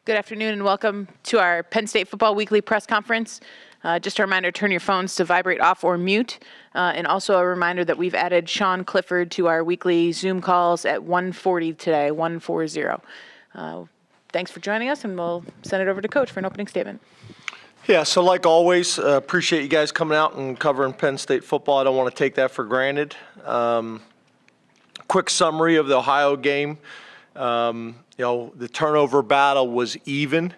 Good afternoon and welcome to our Penn State Football Weekly Press Conference. Just a reminder, turn your phones to vibrate off or mute. And also a reminder that we've added Sean Clifford to our weekly Zoom calls at 1:40 today, 1:40. Thanks for joining us, and we'll send it over to Coach for an opening statement. Yeah, so like always, appreciate you guys coming out and covering Penn State football. I don't want to take that for granted. Quick summary of the Ohio game. The turnover battle was even.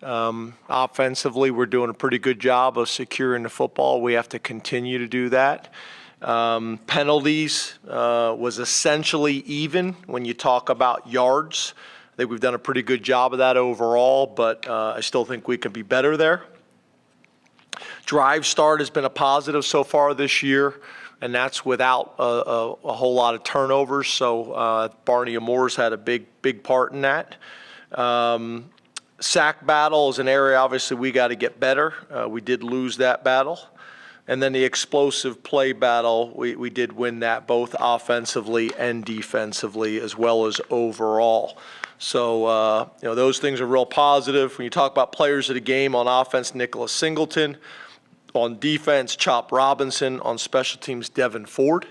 Offensively, we're doing a pretty good job of securing the football. We have to continue to do that. Penalties was essentially even when you talk about yards. I think we've done a pretty good job of that overall, but I still think we can be better there. Drive start has been a positive so far this year, and that's without a whole lot of turnovers. So Barney Moore's had a big part in that. Sack battle is an area, obviously, we got to get better. We did lose that battle. And then the explosive play battle, we did win that both offensively and defensively, as well as overall. So, those things are real positive. When you talk about players of the game, on offense, Nicholas Singleton. On defense, Chop Robinson. On special teams, Devin Ford.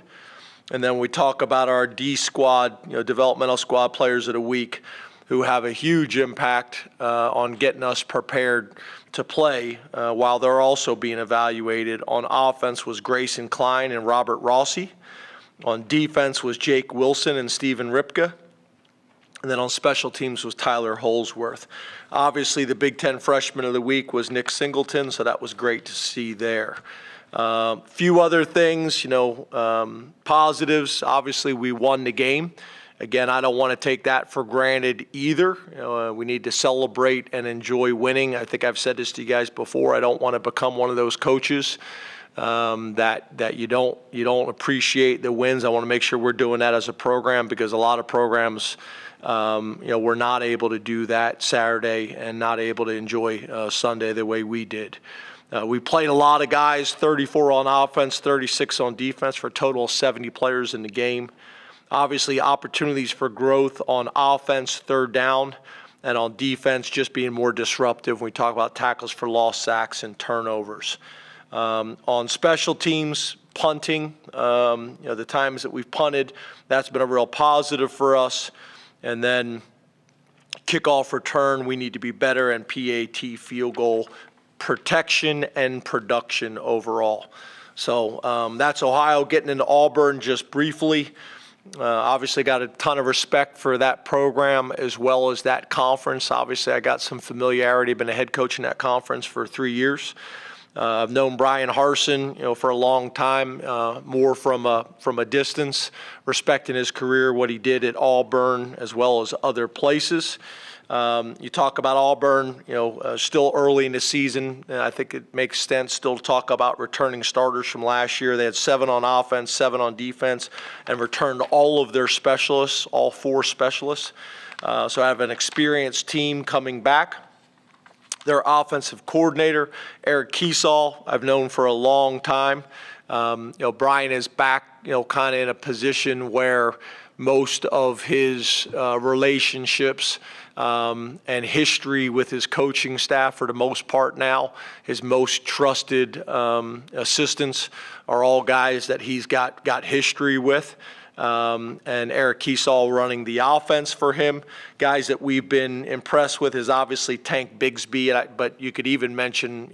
And then we talk about our D squad, developmental squad players of the week, who have a huge impact on getting us prepared to play while they're also being evaluated. On offense was Grayson Klein and Robert Rossi. On defense was Jake Wilson and Steven Ripka. And then on special teams was Tyler Holsworth. Obviously, the Big Ten Freshman of the Week was Nick Singleton, so that was great to see there. Few other things, positives. Obviously, we won the game. Again, I don't want to take that for granted either. We need to celebrate and enjoy winning. I think I've said this to you guys before. I don't want to become one of those coaches that you don't appreciate the wins. I want to make sure we're doing that as a program, because a lot of programs, were not able to do that Saturday and not able to enjoy Sunday the way we did. We played a lot of guys, 34 on offense, 36 on defense, for a total of 70 players in the game. Obviously, opportunities for growth on offense, third down, and on defense, just being more disruptive when we talk about tackles for lost sacks and turnovers. On special teams, punting, the times that we've punted, that's been a real positive for us. And then kickoff return, we need to be better, and PAT, field goal protection and production overall. So that's Ohio. Getting into Auburn just briefly. Obviously got a ton of respect for that program as well as that conference. Obviously, I got some familiarity, been a head coach in that conference for 3 years. I've known Brian Harsin, for a long time, more from a distance, respecting his career, what he did at Auburn as well as other places. You talk about Auburn, still early in the season. I think it makes sense still to talk about returning starters from last year. They had 7 on offense, 7 on defense, and returned all of their specialists, all 4 specialists. So I have an experienced team coming back. Their offensive coordinator, Eric Kiesel, I've known for a long time. Brian is back, kind of in a position where most of his relationships and history with his coaching staff, for the most part now, his most trusted assistants are all guys that he's got history with. And Eric Kiesel running the offense for him. Guys that we've been impressed with is obviously Tank Bigsby, but you could even mention,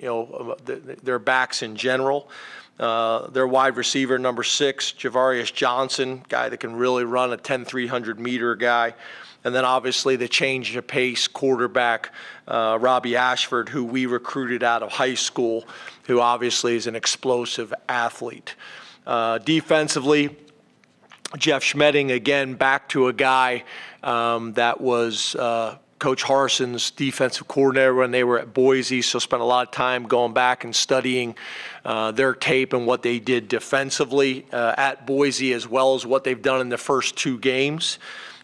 their backs in general. Their wide receiver, number 6, Javarius Johnson, guy that can really run a 10-300 meter guy. And then obviously the change of pace quarterback, Robbie Ashford, who we recruited out of high school, who obviously is an explosive athlete. Defensively, Jeff Schmedding, again, back to a guy that was Coach Harsin's defensive coordinator when they were at Boise, so spent a lot of time going back and studying their tape and what they did defensively at Boise, as well as what they've done in the first 2 games.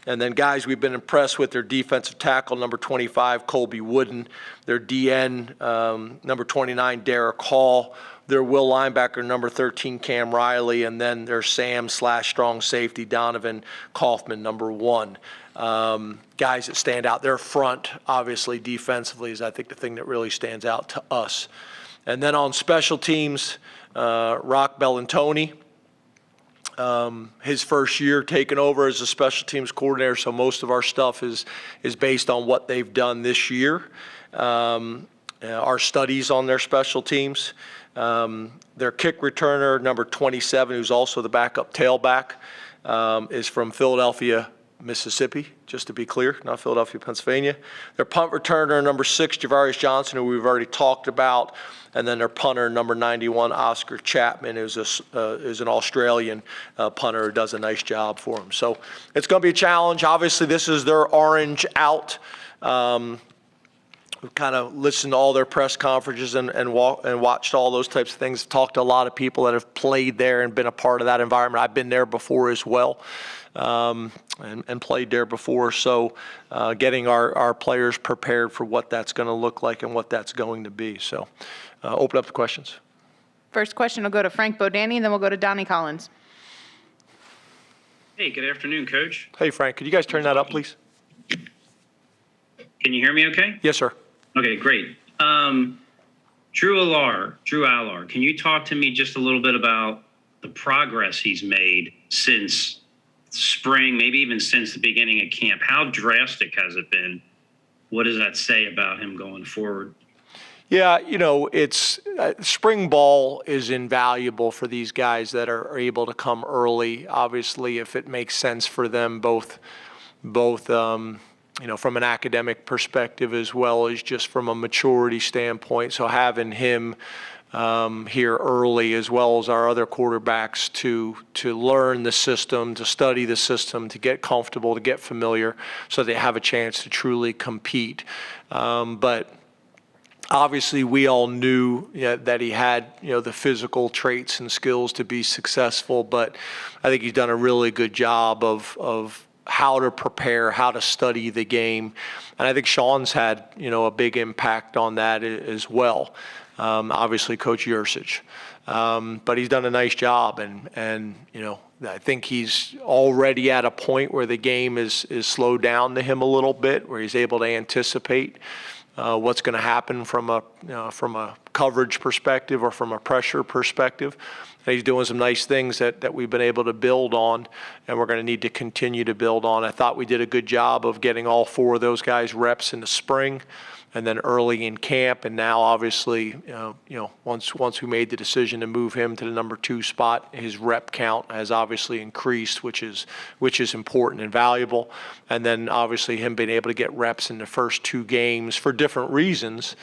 And then guys we've been impressed with, their defensive tackle, number 25, Colby Wooden, their DN, number 29, Derek Hall, their will linebacker, number 13, Cam Riley, and then their Sam/strong safety, Donovan Kaufman, number 1. guys that stand out. Their front, obviously, defensively is, I think, the thing that really stands out to us. And then on special teams, Rock Bellantoni, his first year taking over as a special teams coordinator, so most of our stuff is based on what they've done this year. Our studies on their special teams. Their kick returner, number 27, who's also the backup tailback, is from Philadelphia, Mississippi, just to be clear, not Philadelphia, Pennsylvania. Their punt returner, number 6, Javarius Johnson, who we've already talked about. And then their punter, number 91, Oscar Chapman, is an Australian punter who does a nice job for them. So it's going to be a challenge. Obviously, this is their orange out. We've kind of listened to all their press conferences and watched all those types of things. Talked to a lot of people that have played there and been a part of that environment. I've been there before as well, and played there before. So getting our players prepared for what that's going to look like and what that's going to be. So open up the questions. First question will go to Frank Bodani, and then we'll go to Donnie Collins. Hey, good afternoon, Coach. Hey, Frank, could you guys turn that up, please? Can you hear me okay? Yes, sir. Okay, great. Drew Allar, can you talk to me just a little bit about the progress he's made since spring, maybe even since the beginning of camp? How drastic has it been? What does that say about him going forward? Yeah, it's spring ball is invaluable for these guys that are able to come early. Obviously, if it makes sense for them, both from an academic perspective as well as just from a maturity standpoint. So having him here early, as well as our other quarterbacks, to learn the system, to study the system, to get comfortable, to get familiar, so they have a chance to truly compete. But obviously, we all knew that he had the physical traits and skills to be successful. But I think he's done a really good job of how to prepare, how to study the game. And I think Sean's had, a big impact on that as well. Obviously, Coach Yursich. But he's done a nice job. And I think he's already at a point where the game is slowed down to him a little bit, where he's able to anticipate what's going to happen from a coverage perspective or from a pressure perspective. And he's doing some nice things that we've been able to build on, and we're going to need to continue to build on. I thought we did a good job of getting all 4 of those guys reps in the spring and then early in camp. And now, obviously, once we made the decision to move him to the number 2 spot, his rep count has obviously increased, which is important and valuable. And then, obviously, him being able to get reps in the first 2 games for different reasons,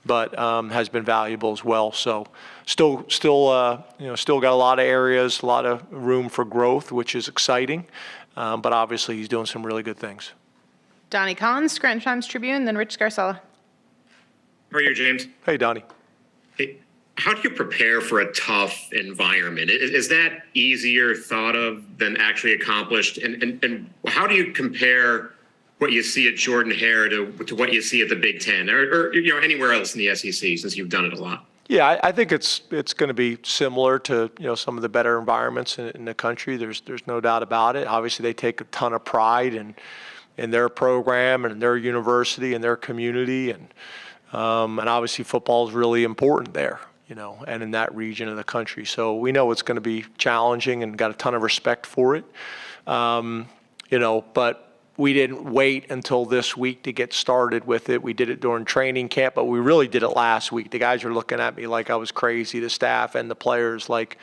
but has been valuable as well. So still got a lot of areas, a lot of room for growth, which is exciting. But obviously, he's doing some really good things. Donnie Collins, Scranton Times-Tribune, then Rich Scarcella. How are you, James? Hey, Donnie. Hey, how do you prepare for a tough environment? Is that easier thought of than actually accomplished? And how do you compare what you see at Jordan-Hare to what you see at the Big Ten or anywhere else in the SEC, since you've done it a lot? Yeah, I think it's going to be similar to some of the better environments in the country. There's no doubt about it. Obviously, they take a ton of pride in their program and their university and their community, and obviously football is really important there, and in that region of the country. So we know it's going to be challenging and got a ton of respect for it, but we didn't wait until this week to get started with it. We did it during training camp, but we really did it last week. The guys were looking at me like I was crazy, the staff and the players, like,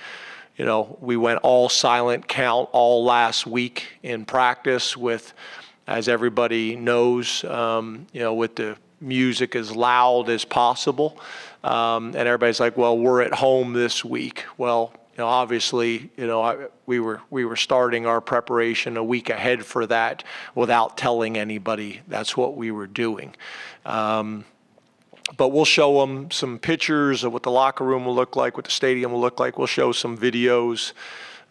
we went all silent count all last week in practice with, as everybody knows, with the music as loud as possible. And everybody's like, well, we're at home this week. Well, obviously, we were starting our preparation a week ahead for that without telling anybody that's what we were doing. But we'll show them some pictures of what the locker room will look like, what the stadium will look like. We'll show some videos.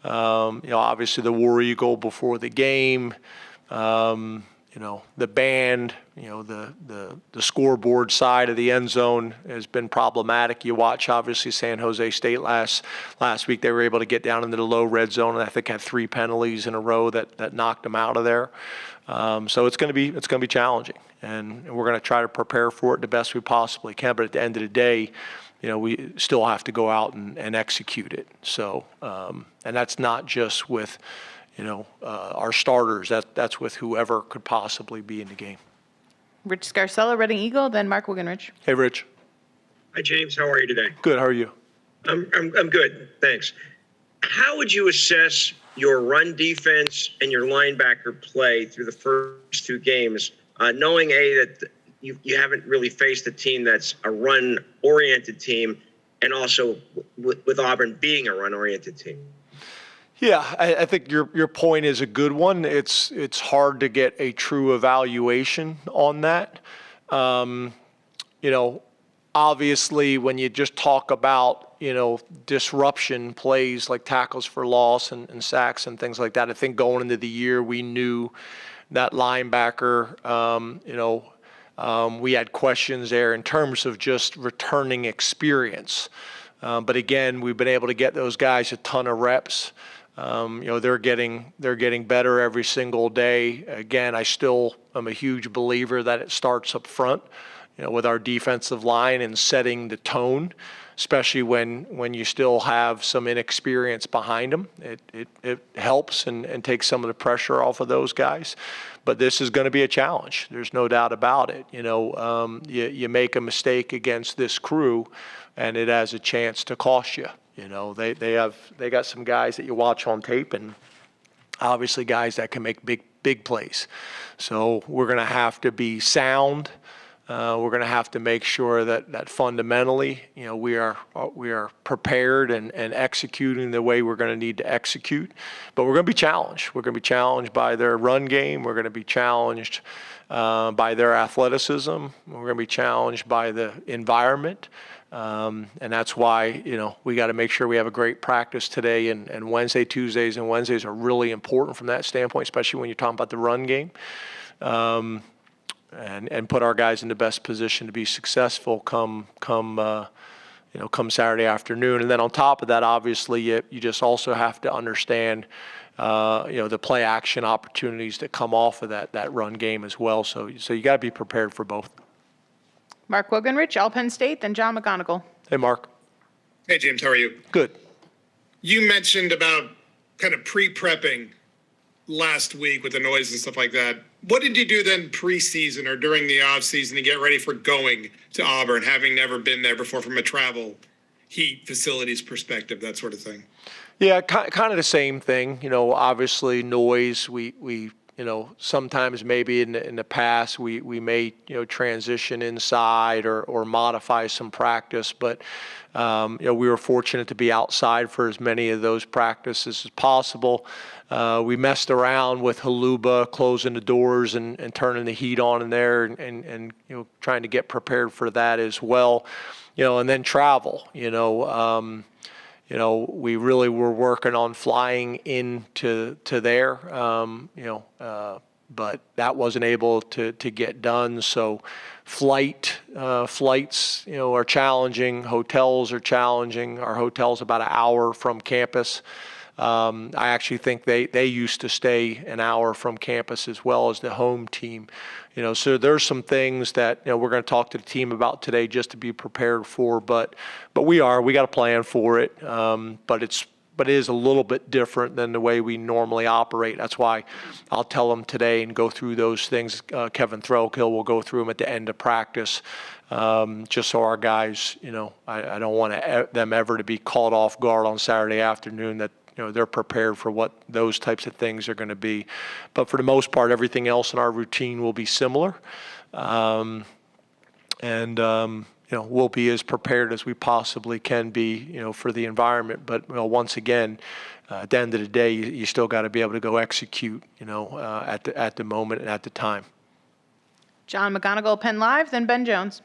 Obviously the War Eagle before the game. The band, the scoreboard side of the end zone has been problematic. You watch, obviously, San Jose State last week. They were able to get down into the low red zone, and I think had 3 penalties in a row that knocked them out of there. So it's going to be challenging, and we're going to try to prepare for it the best we possibly can. But at the end of the day, we still have to go out and execute it. So, and that's not just with, our starters. That's with whoever could possibly be in the game. Rich Scarcella, Reading Eagle, then Mark Wiganrich. Hey, Rich. Hi, James. How are you today? Good. How are you? I'm good. Thanks. How would you assess your run defense and your linebacker play through the first two games, knowing that you haven't really faced a team that's a run-oriented team, and also with Auburn being a run-oriented team? Yeah, I think your point is a good one. It's hard to get a true evaluation on that. Obviously, when you just talk about, disruption plays like tackles for loss and sacks and things like that, I think going into the year, we knew that linebacker, we had questions there in terms of just returning experience. But again, we've been able to get those guys a ton of reps. They're getting better every single day. Again, I still am a huge believer that it starts up front, with our defensive line and setting the tone, especially when you still have some inexperience behind them. It helps and takes some of the pressure off of those guys. But this is going to be a challenge. There's no doubt about it. You make a mistake against this crew, and it has a chance to cost you. They got some guys that you watch on tape, and obviously guys that can make big plays. So we're going to have to be sound. We're going to have to make sure that fundamentally, we are prepared and executing the way we're going to need to execute. But we're going to be challenged. We're going to be challenged by their run game. We're going to be challenged by their athleticism. We're going to be challenged by the environment. And that's why, we got to make sure we have a great practice today. And Wednesday, Tuesdays, and Wednesdays are really important from that standpoint, especially when you're talking about the run game. And put our guys in the best position to be successful come Saturday afternoon. And then on top of that, obviously, you just also have to understand, the play action opportunities that come off of that run game as well. So you got to be prepared for both. Mark Wiganrich, all Penn State, then John McGonigal. Hey, Mark. Hey, James, how are you? Good. You mentioned about kind of pre-prepping last week with the noise and stuff like that. What did you do then preseason or during the off season to get ready for going to Auburn, having never been there before from a travel, heat, facilities perspective, that sort of thing? Yeah, kind of the same thing. Obviously noise. We sometimes maybe in the past we may transition inside or modify some practice, but we were fortunate to be outside for as many of those practices as possible. We messed around with Haluba, closing the doors and turning the heat on in there, and trying to get prepared for that as well. And then travel. We really were working on flying into there. But that wasn't able to get done. So flights, are challenging. Hotels are challenging. Our hotel's about an hour from campus. I actually think they used to stay an hour from campus as well as the home team. So there's some things that we're going to talk to the team about today just to be prepared for. But we got a plan for it. But it is a little bit different than the way we normally operate. That's why I'll tell them today and go through those things. Kevin Threlkill will go through them at the end of practice, just so our guys, I don't want them ever to be caught off guard on Saturday afternoon, that they're prepared for what those types of things are going to be. But for the most part, everything else in our routine will be similar. We'll be as prepared as we possibly can be, for the environment. But once again, at the end of the day, you still got to be able to go execute, at the moment and at the time. John McGonigal, Penn Live, then Ben Jones.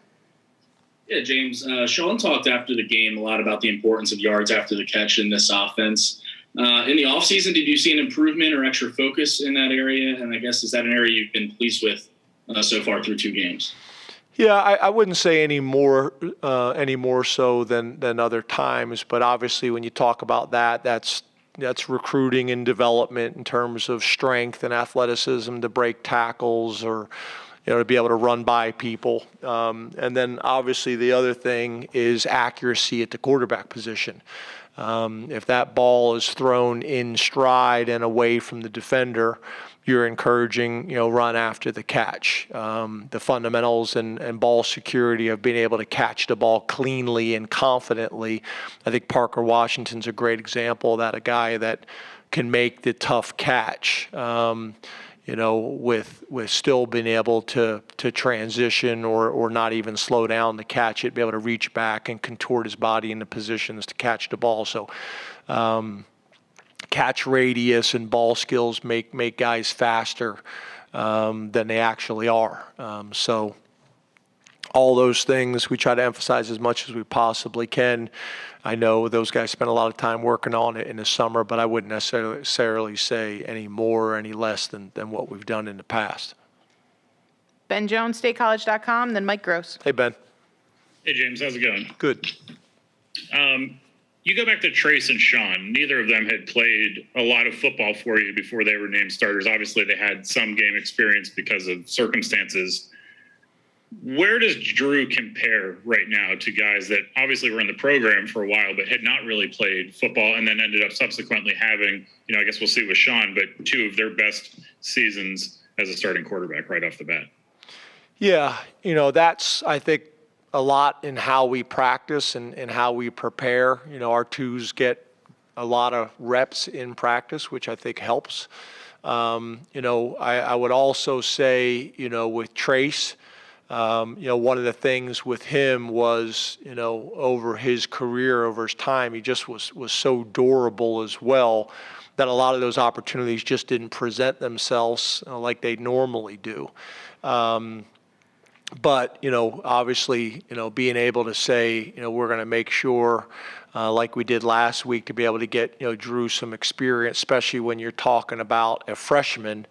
Yeah, James. Sean talked after the game a lot about the importance of yards after the catch in this offense. In the offseason, did you see an improvement or extra focus in that area? And I guess, is that an area you've been pleased with so far through 2 games? Yeah, I wouldn't say any more so than other times. But obviously, when you talk about that, that's that's recruiting and development in terms of strength and athleticism to break tackles or, to be able to run by people. And then obviously the other thing is accuracy at the quarterback position. If that ball is thrown in stride and away from the defender, you're encouraging, run after the catch. The fundamentals and ball security of being able to catch the ball cleanly and confidently. I think Parker Washington's a great example of that, a guy that can make the tough catch. With still being able to transition or not even slow down to catch it, be able to reach back and contort his body into positions to catch the ball. So catch radius and ball skills make guys faster than they actually are. So all those things we try to emphasize as much as we possibly can. I know those guys spend a lot of time working on it in the summer, but I wouldn't necessarily say any more or any less than what we've done in the past. Ben Jones, statecollege.com, then Mike Gross. Hey, Ben. Hey, James. How's it going? Good. You go back to Trace and Sean. Neither of them had played a lot of football for you before they were named starters. Obviously, they had some game experience because of circumstances. Where does Drew compare right now to guys that obviously were in the program for a while but had not really played football and then ended up subsequently having, I guess we'll see with Sean, but two of their best seasons as a starting quarterback right off the bat? Yeah, that's, I think, a lot in how we practice and how we prepare. Our twos get a lot of reps in practice, which I think helps. I would also say, with Trace, one of the things with him was, over his career, over his time, he just was so durable as well that a lot of those opportunities just didn't present themselves like they normally do. But, obviously, being able to say, we're going to make sure, like we did last week, to be able to get, Drew some experience, especially when you're talking about a freshman,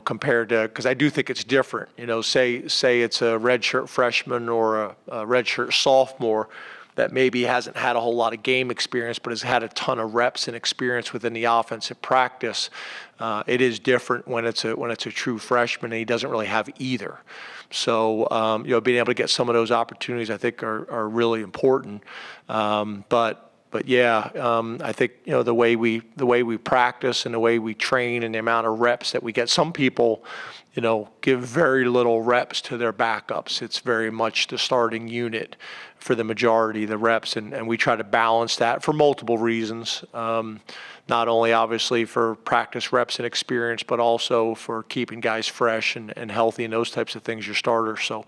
compared to, because I do think it's different. Say it's a redshirt freshman or a redshirt sophomore that maybe hasn't had a whole lot of game experience, but has had a ton of reps and experience within the offensive practice. It is different when it's a true freshman and he doesn't really have either. So being able to get some of those opportunities, I think, are really important. But yeah, I think the way we practice and the way we train and the amount of reps that we get. Some people, give very little reps to their backups. It's very much the starting unit for the majority of the reps, and we try to balance that for multiple reasons. Not only obviously for practice reps and experience, but also for keeping guys fresh and healthy and those types of things. Your starters. So,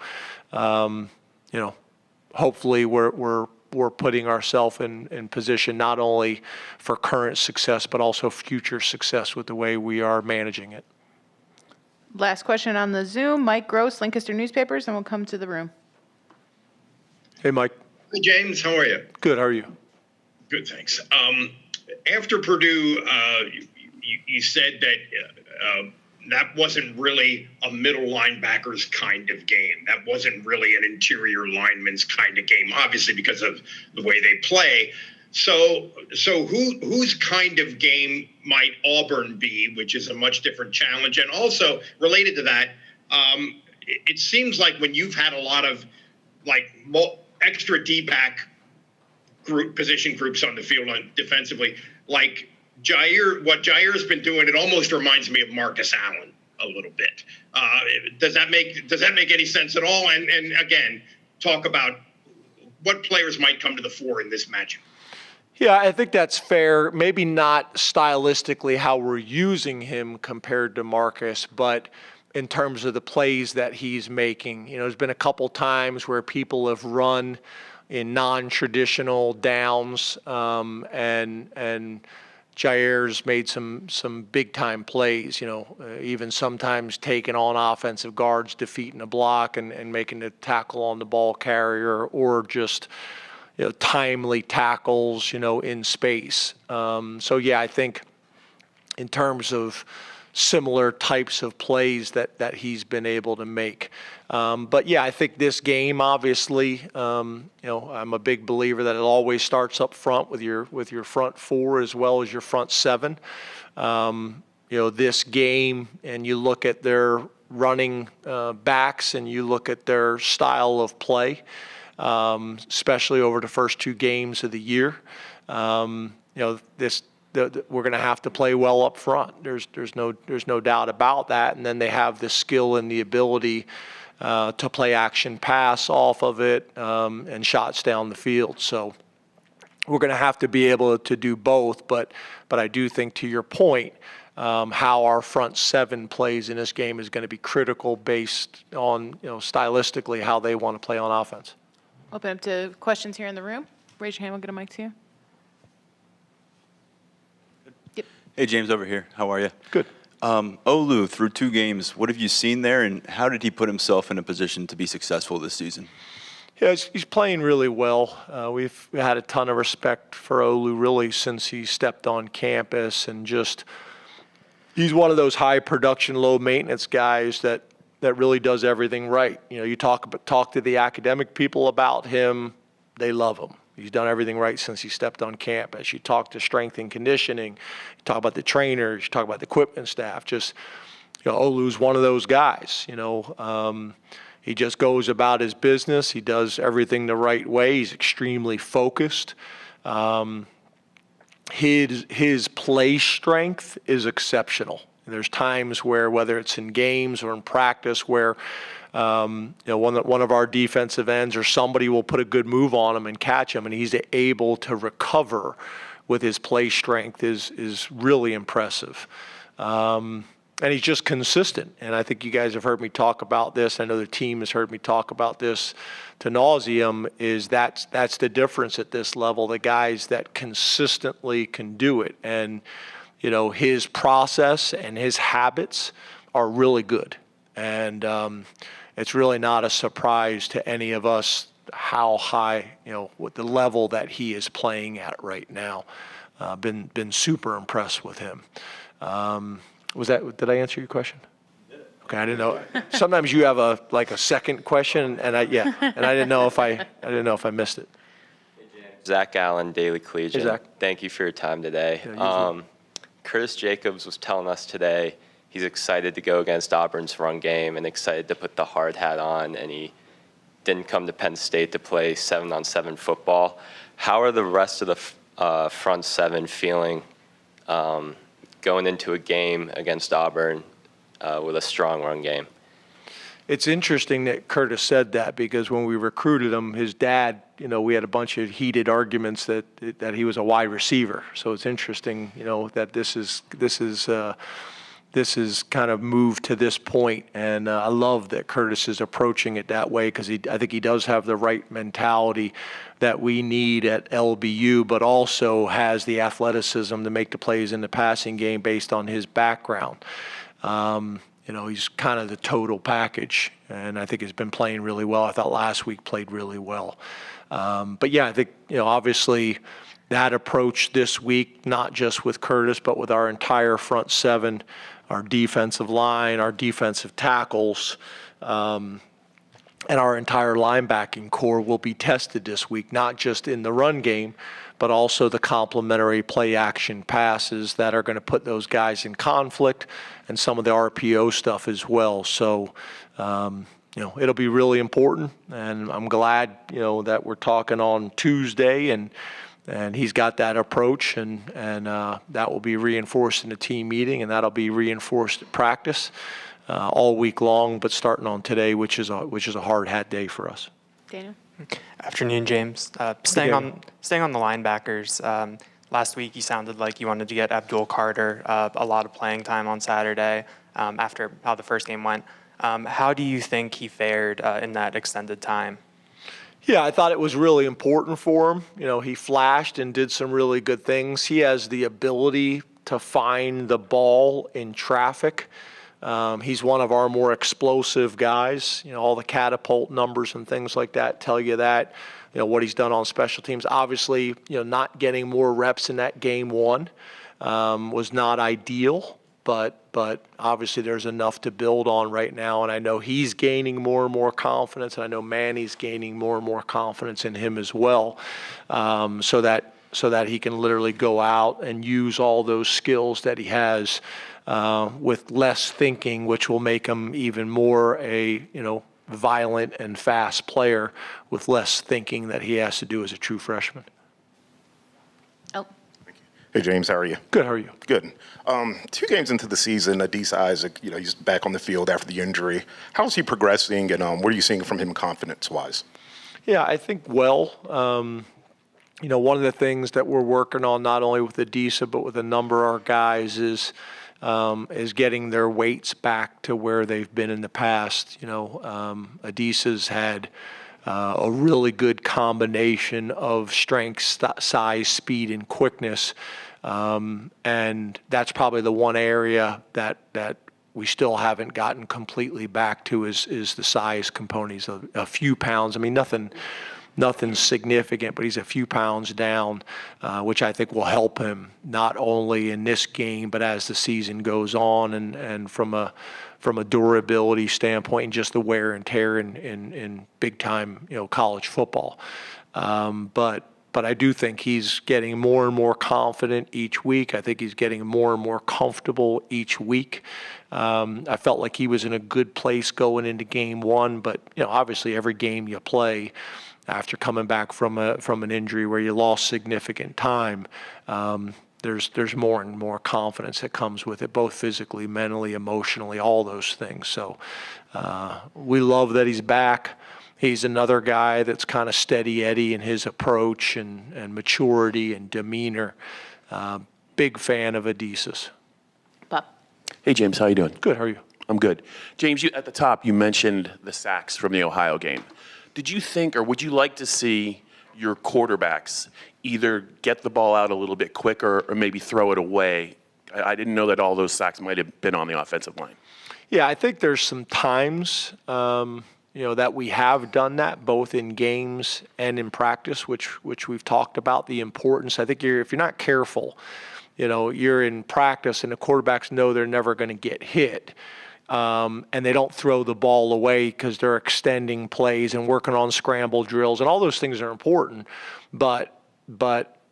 hopefully we're putting ourselves in position not only for current success, but also future success with the way we are managing it. Last question on the Zoom. Mike Gross, Lancaster Newspapers, and we'll come to the room. Hey, Mike. Hey, James, how are you? Good. How are you? Good, thanks. After Purdue, you said that that wasn't really a middle linebackers kind of game. That wasn't really an interior lineman's kind of game, obviously because of the way they play. So whose kind of game might Auburn be, which is a much different challenge? And also related to that, it seems like when you've had a lot of extra D-back position groups on the field defensively, like what Jair's been doing, it almost reminds me of Marcus Allen a little bit. Does that make any sense at all? And again, talk about what players might come to the fore in this matchup. Yeah, I think that's fair. Maybe not stylistically how we're using him compared to Marcus, but in terms of the plays that he's making. There's been a couple times where people have run in non-traditional downs, and Jair's made some big-time plays, even sometimes taking on offensive guards, defeating a block and making the tackle on the ball carrier, or just timely tackles, in space. So yeah, I think in terms of similar types of plays that he's been able to make. But yeah, I think this game, obviously, I'm a big believer that it always starts up front with your front four as well as your front seven. This game, and you look at their running backs and you look at their style of play, especially over the first 2 games of the year. We're going to have to play well up front. There's no doubt about that. And then they have the skill and the ability to play action pass off of it and shots down the field. So we're going to have to be able to do both. But I do think, to your point, how our front seven plays in this game is going to be critical based on stylistically how they want to play on offense. Open up to questions here in the room. Raise your hand. We'll get a mic to you. Hey, James, over here. How are you? Good. Olu, through 2 games, what have you seen there, and how did he put himself in a position to be successful this season? Yeah, he's playing really well. We've had a ton of respect for Olu really since he stepped on campus, and just he's one of those high production, low maintenance guys that really does everything right. You talk to the academic people about him, they love him. He's done everything right since he stepped on campus. You talk to strength and conditioning, you talk about the trainers, you talk about the equipment staff. Just, Olu's one of those guys. He just goes about his business. He does everything the right way. He's extremely focused. His play strength is exceptional. There's times where, whether it's in games or in practice, where one of our defensive ends or somebody will put a good move on him and catch him, and he's able to recover with his play strength is really impressive. And he's just consistent. And I think you guys have heard me talk about this. I know the team has heard me talk about this to nauseum, is that's the difference at this level, the guys that consistently can do it. And, his process and his habits are really good. And it's really not a surprise to any of us how high, what the level that he is playing at right now. Been super impressed with him. Did I answer your question? Okay, I didn't know. Sometimes you have a second question, and I didn't know if I missed it. Zach Allen, Daily Collegian. Hey, Zach. Thank you for your time today. Yeah, Curtis Jacobs was telling us today he's excited to go against Auburn's run game and excited to put the hard hat on, and he didn't come to Penn State to play 7-on-7 football. How are the rest of the front seven feeling going into a game against Auburn with a strong run game? It's interesting that Curtis said that, because when we recruited him, his dad, we had a bunch of heated arguments that he was a wide receiver. So it's interesting, that this is kind of moved to this point, and I love that Curtis is approaching it that way, because I think he does have the right mentality that we need at LBU, but also has the athleticism to make the plays in the passing game based on his background. He's kind of the total package, and I think he's been playing really well. I thought last week played really well. But yeah, I think, obviously that approach this week, not just with Curtis, but with our entire front seven, our defensive line, our defensive tackles, and our entire linebacking core will be tested this week, not just in the run game, but also the complementary play action passes that are going to put those guys in conflict, and some of the RPO stuff as well. So, it'll be really important, and I'm glad, that we're talking on Tuesday, and he's got that approach, and that will be reinforced in the team meeting, and that'll be reinforced at practice all week long, but starting on today, which is a hard hat day for us. Daniel? Afternoon, James. Staying on the linebackers. Last week, you sounded like you wanted to get Abdul Carter a lot of playing time on Saturday after how the first game went. How do you think he fared in that extended time? Yeah, I thought it was really important for him. He flashed and did some really good things. He has the ability to find the ball in traffic. He's one of our more explosive guys. All the catapult numbers and things like that tell you that. What he's done on special teams. Obviously, not getting more reps in that game one was not ideal. but obviously there's enough to build on right now, and I know he's gaining more and more confidence, and I know Manny's gaining more and more confidence in him as well, so that he can literally go out and use all those skills that he has with less thinking, which will make him even more a violent and fast player with less thinking that he has to do as a true freshman. Oh. Hey, James, how are you? Good, how are you? Good. 2 games into the season, Adisa Isaac, he's back on the field after the injury. How's he progressing, and what are you seeing from him confidence-wise? Yeah, I think well. One of the things that we're working on, not only with Adisa, but with a number of our guys, is getting their weights back to where they've been in the past. Adisa's had a really good combination of strength, size, speed, and quickness. And that's probably the one area that we still haven't gotten completely back to is the size component. He's a few pounds. I mean, nothing significant, but he's a few pounds down, which I think will help him not only in this game, but as the season goes on, and from a durability standpoint and just the wear and tear in big time college football. But I do think he's getting more and more confident each week. I think he's getting more and more comfortable each week. I felt like he was in a good place going into game 1, but obviously every game you play after coming back from an injury where you lost significant time, there's more and more confidence that comes with it, both physically, mentally, emotionally, all those things. So we love that he's back. He's another guy that's kind of steady Eddie in his approach and maturity and demeanor. Big fan of Adisa's. Bob. Hey, James, how you doing? Good, how are you? I'm good. James, at the top, you mentioned the sacks from the Ohio game. Did you think, or would you like to see your quarterbacks either get the ball out a little bit quicker or maybe throw it away? I didn't know that all those sacks might have been on the offensive line. Yeah, I think there's some times, that we have done that both in games and in practice, which we've talked about the importance. I think if you're not careful, you're in practice and the quarterbacks know they're never going to get hit. And they don't throw the ball away because they're extending plays and working on scramble drills, and all those things are important, but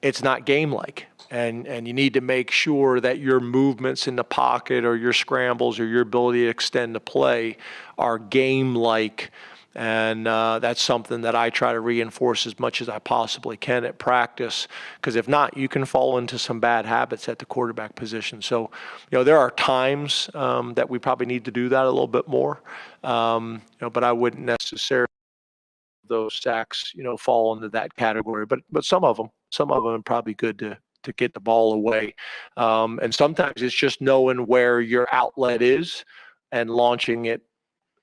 it's not game-like. And you need to make sure that your movements in the pocket or your scrambles or your ability to extend the play are game-like. And that's something that I try to reinforce as much as I possibly can at practice, because if not, you can fall into some bad habits at the quarterback position. So, there are times that we probably need to do that a little bit more, but I wouldn't necessarily those sacks, fall into that category. But some of them are probably good to get the ball away. And sometimes it's just knowing where your outlet is and launching it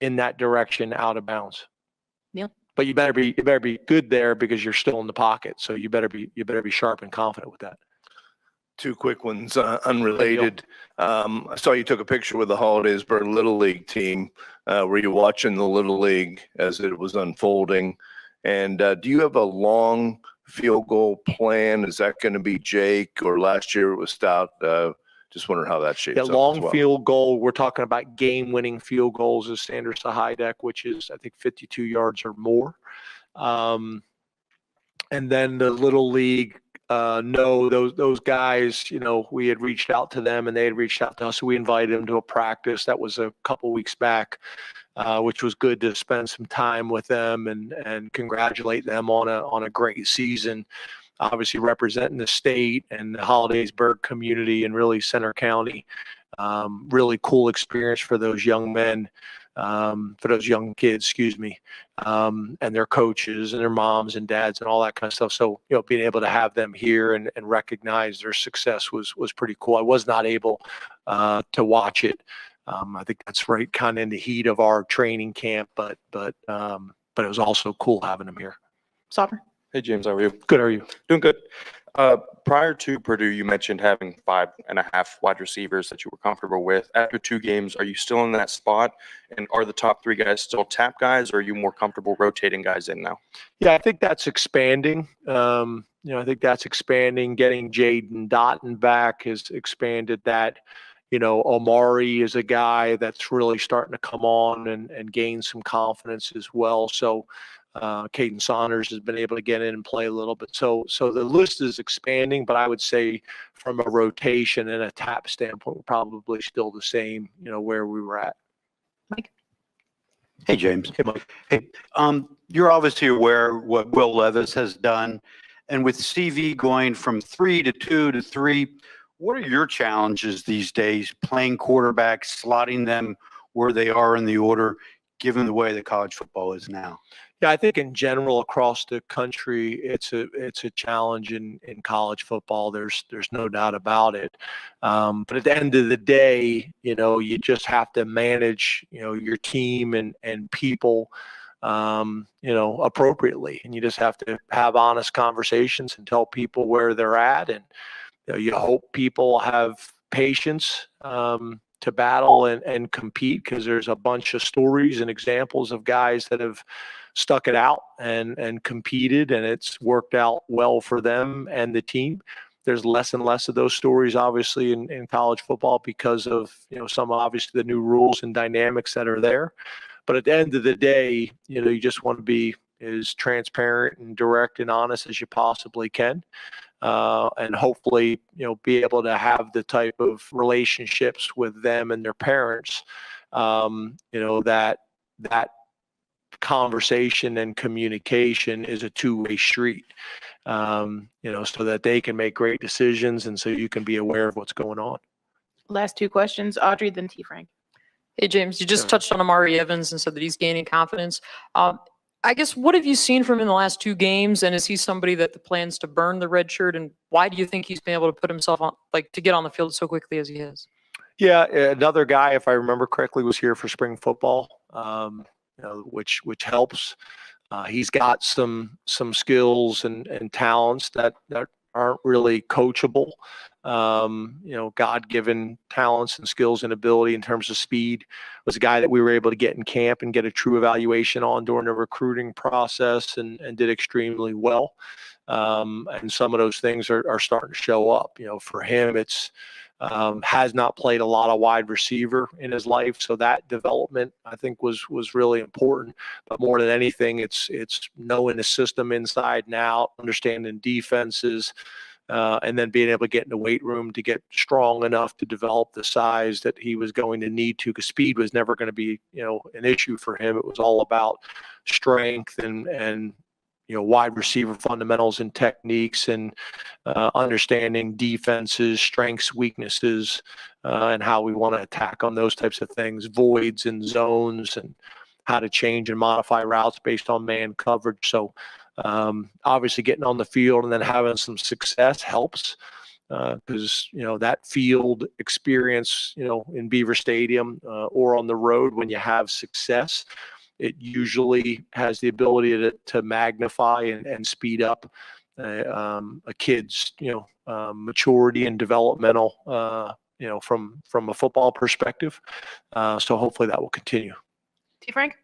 in that direction out of bounds. Neil? But you better be good there because you're still in the pocket. So you better be sharp and confident with that. 2 quick ones, unrelated. I saw you took a picture with the Hollidaysburg Little League team. Were you watching the Little League as it was unfolding? And do you have a long field goal plan? Is that going to be Jake, or last year it was Stout? Just wondering how that shapes up. Long as well. field goal, we're talking about game-winning field goals is Sanders to high deck, which is, I think, 52 yards or more. And then the Little League, no, those guys, we had reached out to them and they had reached out to us. So we invited them to a practice. That was a couple weeks back, which was good to spend some time with them and congratulate them on a great season. Obviously representing the state and the Hollidaysburg community and really Center County. Really cool experience for those young men, for those young kids, and their coaches and their moms and dads and all that kind of stuff. So, being able to have them here and recognize their success was pretty cool. I was not able to watch it. I think that's right kind of in the heat of our training camp, but it was also cool having them here. Sauber? Hey, James, how are you? Good, how are you? Doing good. Prior to Purdue, you mentioned having 5.5 wide receivers that you were comfortable with. After 2 games, are you still in that spot? And are the top 3 guys still tap guys, or are you more comfortable rotating guys in now? Yeah, I think that's expanding. I think that's expanding. Getting Jaden Dotton back has expanded that. Omari is a guy that's really starting to come on and gain some confidence as well. So Caden Saunders has been able to get in and play a little bit. So the list is expanding, but I would say from a rotation and a tap standpoint, we're probably still the same, where we were at. Mike? Hey, James. Hey, Mike. Hey, you're obviously aware what Will Levis has done. And with CV going from 3 to 2 to 3, what are your challenges these days playing quarterback, slotting them where they are in the order, given the way that college football is now? Yeah, I think in general across the country, it's a challenge in college football. There's no doubt about it. But at the end of the day, you just have to manage, your team and people, appropriately. And you just have to have honest conversations and tell people where they're at. And you hope people have patience to battle and compete, because there's a bunch of stories and examples of guys that have stuck it out and competed, and it's worked out well for them and the team. There's less and less of those stories, obviously, in college football because of, some obviously the new rules and dynamics that are there. But at the end of the day, you just want to be as transparent and direct and honest as you possibly can. And hopefully, be able to have the type of relationships with them and their parents, that conversation and communication is a two-way street, so that they can make great decisions and so you can be aware of what's going on. Last two questions, Audrey, then T. Frank. Hey, James, you just touched on Amari Evans and said that he's gaining confidence. I guess, what have you seen from him in the last 2 games? And is he somebody that plans to burn the red shirt? And why do you think he's been able to put himself on, to get on the field so quickly as he has? Yeah, another guy, if I remember correctly, was here for spring football, which helps. He's got some skills and talents that aren't really coachable. God-given talents and skills and ability in terms of speed. Was a guy that we were able to get in camp and get a true evaluation on during the recruiting process, and did extremely well. And some of those things are starting to show up. For him, it's has not played a lot of wide receiver in his life, so that development I think was really important. But more than anything, it's knowing the system inside and out, understanding defenses, and then being able to get in the weight room to get strong enough to develop the size that he was going to need to, because speed was never going to be an issue for him. It was all about strength and wide receiver fundamentals and techniques, and understanding defenses, strengths, weaknesses, and how we want to attack on those types of things, voids and zones, and how to change and modify routes based on man coverage. So obviously getting on the field and then having some success helps, because that field experience, in Beaver Stadium or on the road, when you have success, it usually has the ability to magnify and speed up a kid's maturity and developmental from a football perspective. So hopefully that will continue. T. Frank?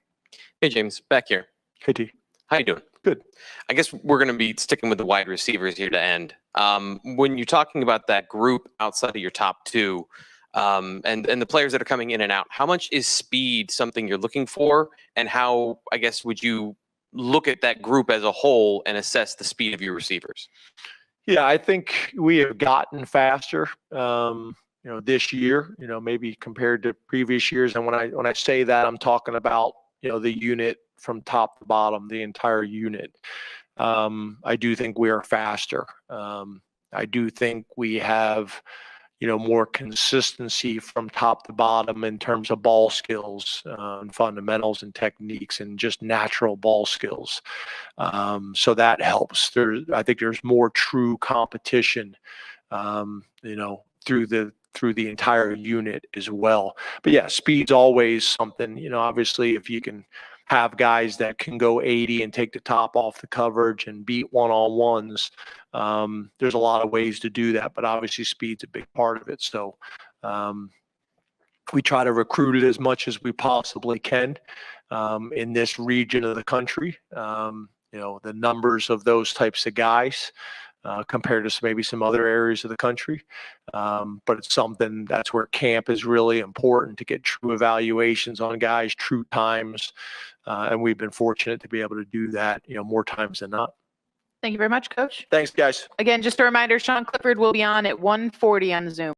Hey, James, back here. Hey, T. How you doing? Good. I guess we're going to be sticking with the wide receivers here to end. When you're talking about that group outside of your top 2, and the players that are coming in and out, how much is speed something you're looking for? And how, I guess, would you look at that group as a whole and assess the speed of your receivers? Yeah, I think we have gotten faster, this year, maybe compared to previous years. And when I say that, I'm talking about, the unit from top to bottom, the entire unit. I do think we are faster. I do think we have, more consistency from top to bottom in terms of ball skills, and fundamentals and techniques, and just natural ball skills. So that helps. I think there's more true competition, through the entire unit as well. But yeah, speed's always something. Obviously, if you can have guys that can go 80 and take the top off the coverage and beat one-on-ones, there's a lot of ways to do that, but obviously speed's a big part of it. So we try to recruit it as much as we possibly can in this region of the country. The numbers of those types of guys compared to maybe some other areas of the country. But it's something that's where camp is really important to get true evaluations on guys, true times. And we've been fortunate to be able to do that, more times than not. Thank you very much, Coach. Thanks, guys. Again, just a reminder, Sean Clifford will be on at 1:40 on the Zoom.